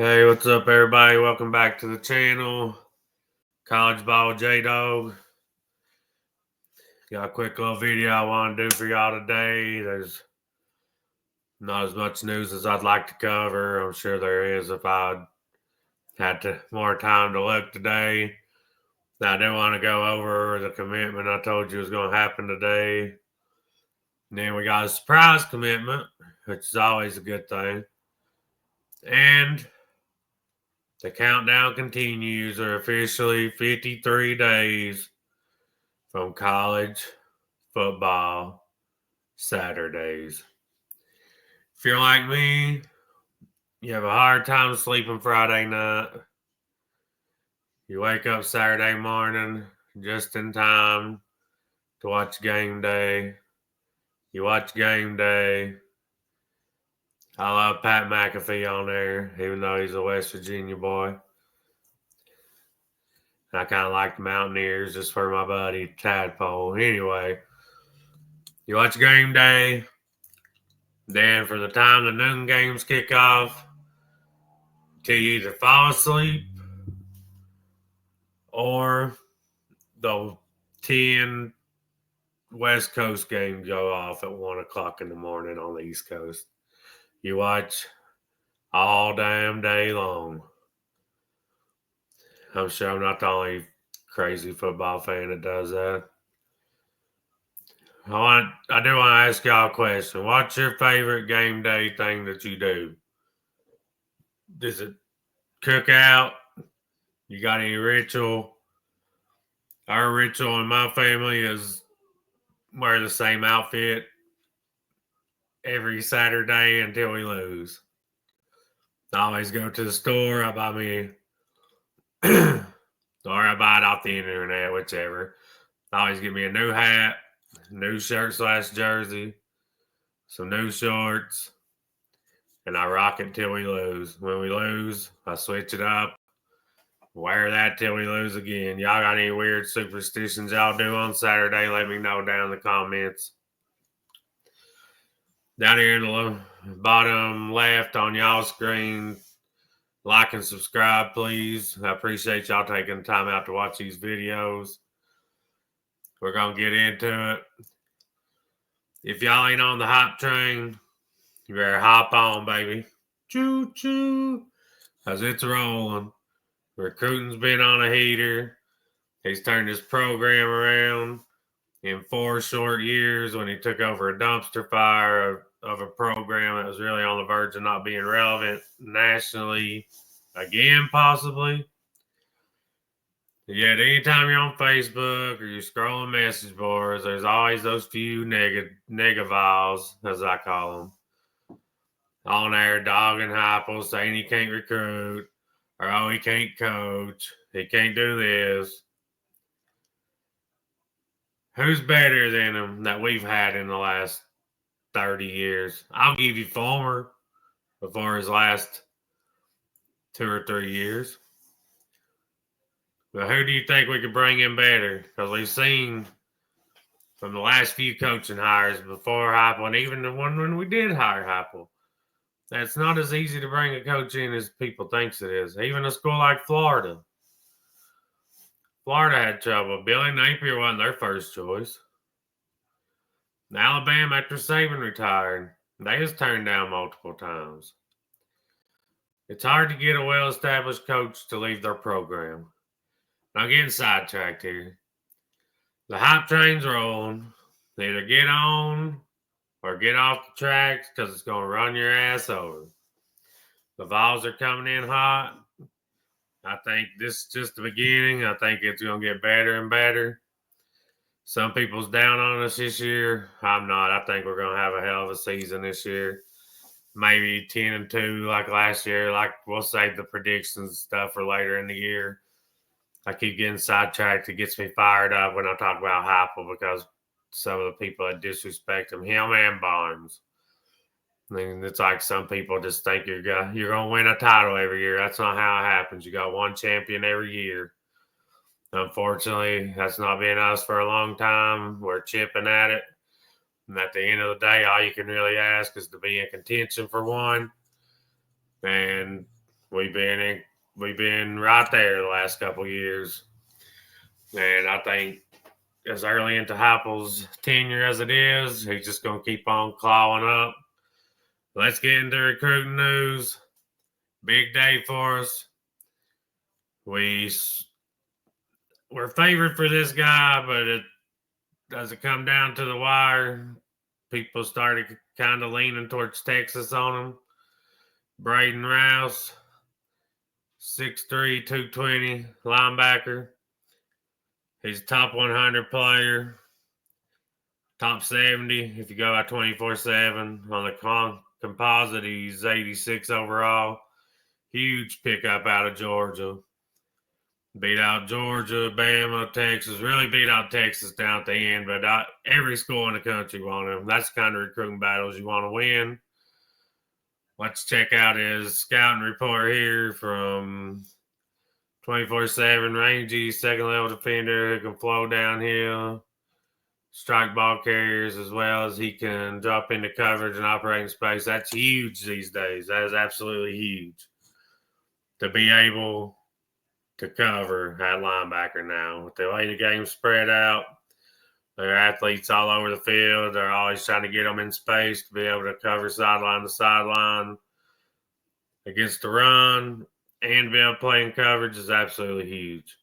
Hey, what's up, everybody? Welcome back to the channel. College Ball J Dog. Got a quick little video I want to do for y'all today. There's not as much news as I'd like to cover. I'm sure there is if I had more time to look today. Now, I do want to go over the commitment I told you was going to happen today. And then we got a surprise commitment, which is always a good thing. And the countdown continues. There are officially 53 days from college football Saturdays. If you're like me, you have a hard time sleeping Friday night. You wake up Saturday morning just in time to watch game day. You watch game day. I love Pat McAfee on there, even though he's a West Virginia boy. I kind of like the Mountaineers just for my buddy Tadpole. Anyway, you watch game day. Then for the time the noon games kick off, till you either fall asleep or the 10 West Coast games go off at 1 o'clock in the morning on the East Coast. You watch all damn day long. I'm sure I'm not the only crazy football fan that does that. I do want to ask y'all a question. What's your favorite game day thing that you do? Does it cook out? You got any ritual? Our ritual in my family is wear the same outfit every Saturday until we lose. I always go to the store. I buy me, or I buy it off the internet, whichever. I always get me a new hat, new shirt/jersey, some new shorts, and I rock it till we lose. When we lose, I switch it up, wear that till we lose again. Y'all got any weird superstitions y'all do on Saturday? Let me know down in the comments. Down here in the bottom left on y'all's screen, like and subscribe, please. I appreciate y'all taking the time out to watch these videos. We're going to get into it. If y'all ain't on the Heup train, you better hop on, baby. Choo-choo. Because it's rolling. Recruiting's been on a heater. He's turned his program around in 4 short years when he took over a dumpster fire of a program that was really on the verge of not being relevant nationally again, possibly. Yet anytime you're on Facebook or you're scrolling message boards, there's always those few negavols, as I call them, on there dogging Heupel, saying he can't recruit, or oh, he can't coach, he can't do this. Who's better than him that we've had in the last 30 years? I'll give you Fulmer before his last 2 or 3 years. But who do you think we could bring in better? Because we've seen from the last few coaching hires before Heupel, and even the one when we did hire Heupel, that it's not as easy to bring a coach in as people thinks it is. Even a school like Florida. Florida had trouble. Billy Napier wasn't their first choice. Alabama, after Saban retired, they was turned down multiple times. It's hard to get a well-established coach to leave their program. I'm getting sidetracked here. The Heup train's rolling. Either get on or get off the tracks because it's going to run your ass over. The Vols are coming in hot. I think this is just the beginning. I think it's going to get better and better. Some people's down on us this year. I'm not. I think we're going to have a hell of a season this year. Maybe 10-2 like last year. Like we'll save the predictions and stuff for later in the year. I keep getting sidetracked. It gets me fired up when I talk about Heupel because some of the people that disrespect him and Barnes. I mean, it's like some people just think you're going to win a title every year. That's not how it happens. You got one champion every year. Unfortunately, that's not been us for a long time. We're chipping at it. And at the end of the day, all you can really ask is to be in contention for one. And we've been right there the last couple of years. And I think as early into Heupel's tenure as it is, he's just going to keep on clawing up. Let's get into recruiting news. Big day for us. We're favored for this guy, but does it come down to the wire? People started kind of leaning towards Texas on him. Braden Rouse, 6'3", 220, linebacker. He's a top 100 player. Top 70 if you go by 24/7. On the composite, he's 86 overall. Huge pickup out of Georgia. Beat out Georgia, Bama, Texas. Really beat out Texas down at the end, but every school in the country wanted him. That's the kind of recruiting battles you want to win. Let's check out his scouting report here from 24/7. Rangy, second level defender who can flow downhill. Strike ball carriers, as well as he can drop into coverage and operate in space. That's huge these days. That is absolutely huge. To be able to cover at linebacker now. With the way the game's spread out, there are athletes all over the field. They're always trying to get them in space to be able to cover sideline to sideline against the run, and be able to play in coverage is absolutely huge.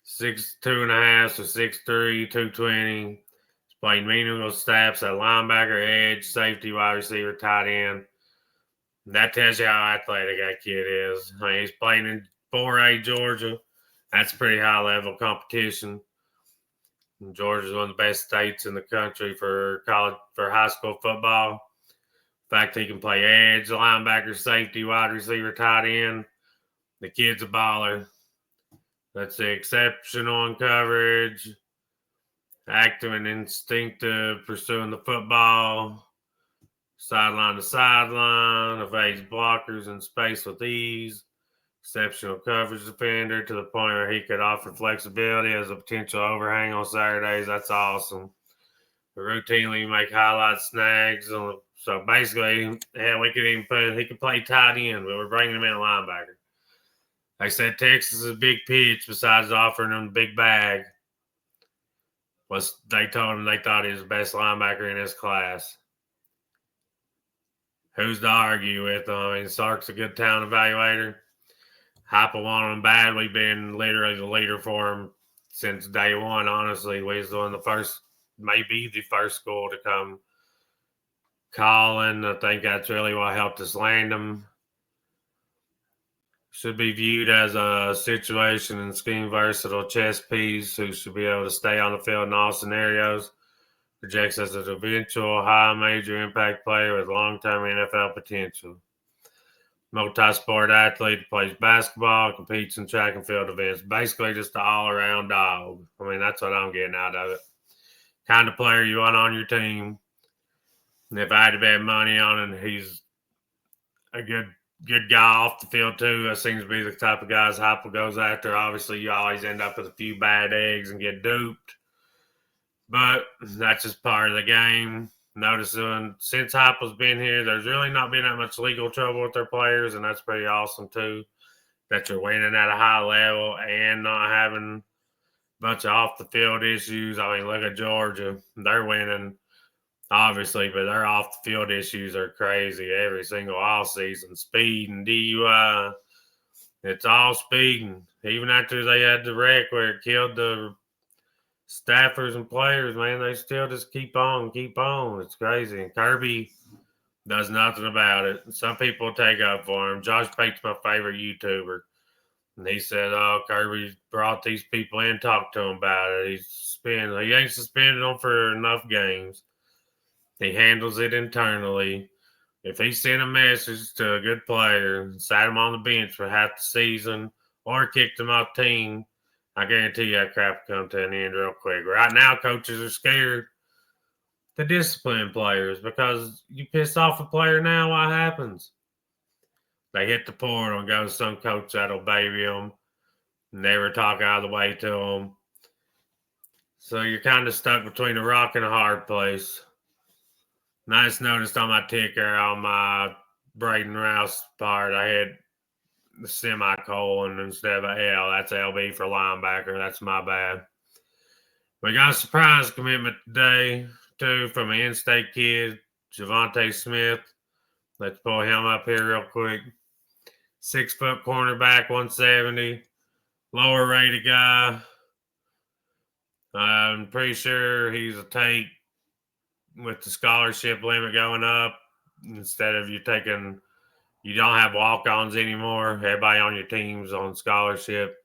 6'2.5", so 6'3", 220. He's played meaningful snaps at linebacker, edge, safety, wide receiver, tight end. That tells you how athletic that kid is. I mean, he's playing in 4A Georgia. That's pretty high-level competition. And Georgia's one of the best states in the country for high school football. In fact, he can play edge, linebacker, safety, wide receiver, tight end. The kid's a baller. That's exceptional in coverage, active and instinctive, pursuing the football, sideline to sideline, evades blockers in space with ease, exceptional coverage defender to the point where he could offer flexibility as a potential overhang on Saturdays. That's awesome. Routinely make highlight snags. So basically, we could even he could play tight end, but we're bringing him in a linebacker. They said Texas is a big pitch besides offering him the big bag. They told him they thought he was the best linebacker in his class. Who's to argue with him? I mean, Sark's a good talent evaluator. Heupel wanted him bad. We've been literally the leader for him since day one, honestly. We was one of the first, maybe the first school to come calling. I think that's really what helped us land him. Should be viewed as a situation and scheme versatile chess piece who should be able to stay on the field in all scenarios. Projects as an eventual high major impact player with long-term NFL potential. Multi-sport athlete, plays basketball, competes in track and field events. Basically just an all-around dog. I mean, that's what I'm getting out of it. Kind of player you want on your team. And if I had to bet money on him, he's a good guy off the field too. That seems to be the type of guys Heupel goes after. Obviously, you always end up with a few bad eggs and get duped. But that's just part of the game. Noticing since Heupel's been here, there's really not been that much legal trouble with their players, and that's pretty awesome too. That you're winning at a high level and not having a bunch of off-the-field issues. I mean, look at Georgia. They're winning, obviously, but their off-the-field issues are crazy every single offseason. Speed and DUI. It's all speeding. Even after they had the wreck where it killed the staffers and players, man, they still just keep on. It's crazy. And Kirby does nothing about it. Some people take up for him. Josh Pate's my favorite YouTuber. And he said, Kirby brought these people in, talked to them about it. He ain't suspended them for enough games. He handles it internally. If he sent a message to a good player and sat him on the bench for half the season or kicked him off the team, I guarantee you that crap will come to an end real quick. Right now, coaches are scared to discipline players because you piss off a player now, what happens? They hit the portal and go to some coach that'll baby them, never talk out of the way to them. So you're kind of stuck between a rock and a hard place. And I just noticed on my ticker, on my Braden Rouse part, I had the semicolon instead of a L. That's LB for linebacker. That's my bad. We got a surprise commitment today, too, from an in-state kid, Javonte Smith. Let's pull him up here real quick. 6-foot cornerback, 170. Lower rated guy. I'm pretty sure he's a take with the scholarship limit going up. Instead of you don't have walk-ons anymore. Everybody on your team's on scholarship.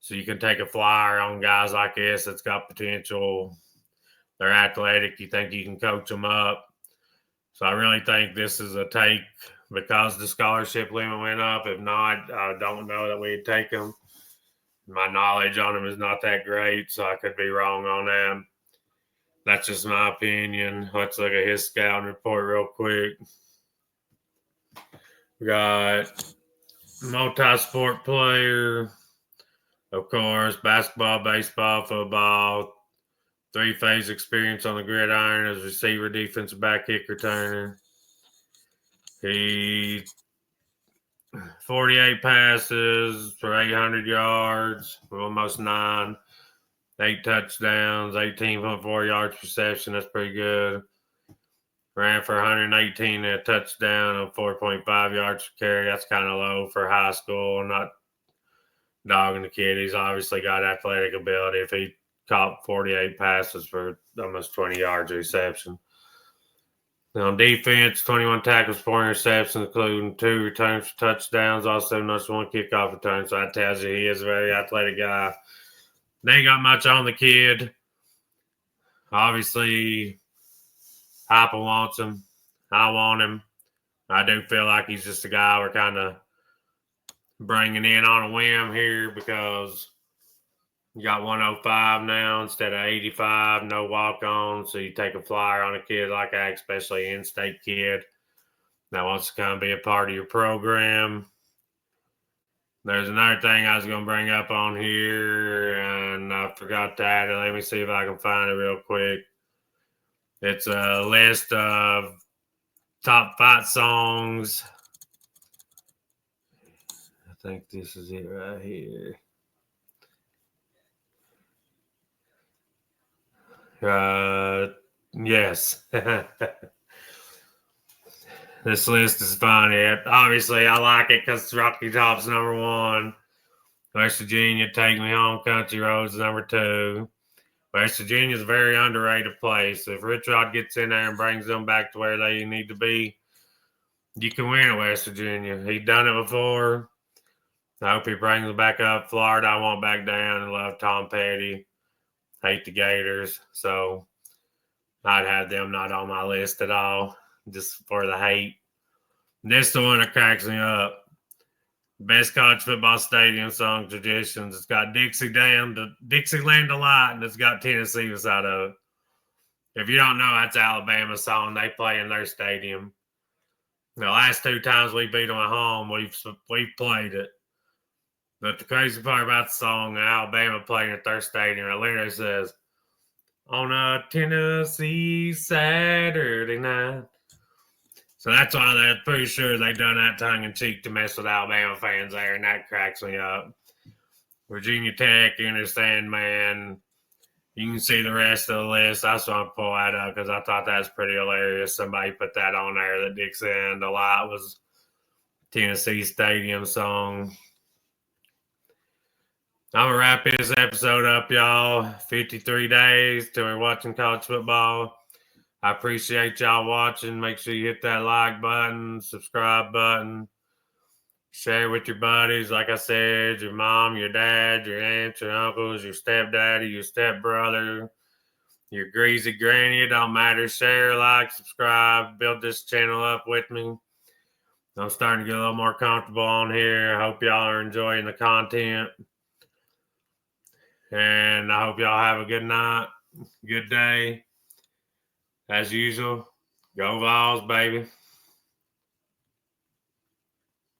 So you can take a flyer on guys like this that's got potential. They're athletic. You think you can coach them up. So I really think this is a take because the scholarship limit went up. If not, I don't know that we'd take him. My knowledge on him is not that great, so I could be wrong on that. That's just my opinion. Let's look at his scouting report real quick. We got multi-sport player, of course, basketball, baseball, football, 3-phase experience on the gridiron as receiver, defensive back, kick returner. He 48 passes for 800 yards, almost 9, 8 touchdowns, 18.4 yards per reception. That's pretty good. Ran for 118 and a touchdown on 4.5 yards per carry. That's kind of low for high school. Not dogging the kid. He's obviously got athletic ability. If he caught 48 passes for almost 20 yards of reception. On defense, 21 tackles, 4 interceptions, including 2 returns for touchdowns. Also, not 1 kickoff return. So that tells you he is a very athletic guy. They ain't got much on the kid. Obviously, Heup wants him. I want him. I do feel like he's just a guy we're kind of bringing in on a whim here because you got 105 now instead of 85, no walk-on. So you take a flyer on a kid like that, especially an in-state kid that wants to come be a part of your program. There's another thing I was going to bring up on here, and I forgot to add it. Let me see if I can find it real quick. It's a list of top fight songs. I think this is it right here. Yes. This list is funny. Obviously, I like it because Rocky Top's number 1. West Virginia, Take Me Home, Country Roads, number 2. West Virginia is a very underrated place. If Rich Rod gets in there and brings them back to where they need to be, you can win at West Virginia. He's done it before. I hope he brings them back up. Florida, I want back down. I love Tom Petty. Hate the Gators. So I'd have them not on my list at all, just for the hate. This is the one that cracks me up. Best college football stadium song traditions. It's got Dixieland Delight, and it's got Tennessee beside of it. If you don't know, that's Alabama's song they play in their stadium. The last 2 times we beat them at home, we've played it. But the crazy part about the song, Alabama playing at their stadium, it literally says, on a Tennessee Saturday night. So that's why they're pretty sure they done that tongue-in-cheek to mess with Alabama fans there, and that cracks me up. Virginia Tech, Enter Sandman. You can see the rest of the list. I just want to pull that up because I thought that was pretty hilarious. Somebody put that on there, that Dixieland Delight was Tennessee Stadium song. I'm going to wrap this episode up, y'all. 53 days till we're watching college football. I appreciate y'all watching. Make sure you hit that like button, subscribe button, share with your buddies. Like I said, your mom, your dad, your aunts, your uncles, your stepdaddy, your stepbrother, your greasy granny. It don't matter. Share, like, subscribe, build this channel up with me. I'm starting to get a little more comfortable on here. I hope y'all are enjoying the content. And I hope y'all have a good night, good day. As usual, go Vols, baby.